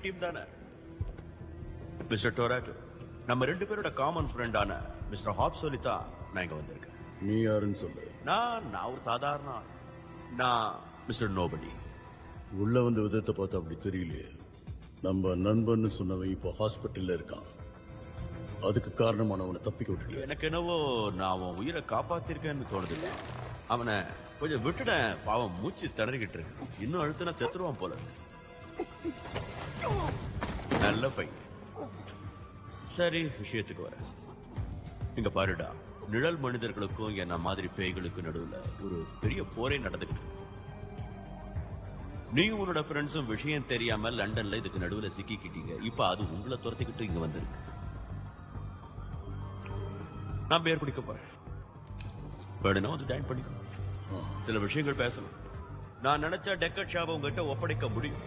Team தானே? Mister டொராட்டோ, நம்ம 2 பேரோட காமன் ஃப்ரெண்டான மிஸ்டர் ஹாப் சொல்லித்தான் நான் இங்க வந்திருக்கேன். நீ யாருன்னு சொல்லு. நான் ஒரு சாதாரண ஆள். நான் மிஸ்டர் நோபடி. உள்ள வந்த விதத்தை பார்த்தா அப்படி தெரியலையே. நம்ம நண்பன்னு சொன்னவன் இப்போ ஹாஸ்பிட்டல்ல இருக்கான். அதுக்கு காரணமான அவனை தப்பிக்க விட்டுட்டு. எனக்கு என்னவோ நான் அவன் உயிரை காப்பாத்திருக்கேன்னு தோணுது. அவனை கொஞ்சம் விட்டுட, பாவம் மூச்சு திணறிக்கிட்டு இருக்கு. இன்னும் அழுத்தினா செத்துருவான் போல. நல்ல பையன். சரி, விஷயத்துக்கு வர. இங்க பாருடா, நிழல் மனிதர்களுக்கும் என்ன மாதிரி பேய்களுக்கும் நடுவுல ஒரு பெரிய போரே நடந்துகிட்டு இருக்கு. நீயும் உன்னோட ஃப்ரெண்ட்ஸும் விஷயம் தெரியாம லண்டன்ல இதுக்கு நடுவுல சிக்கிக்கிட்டீங்க. இப்ப அது உங்களை துரத்திக்கிட்டு இங்க வந்திருக்கு. நான் பேர் குடிக்க போறேன். வேணும்னா வந்து ஜாயின் பண்ணிக்கோ. சில விஷயங்கள் பேசணும். நான் நினைச்சா டெக்கட் ஷாவை உங்ககிட்ட ஒப்படைக்க முடியும்.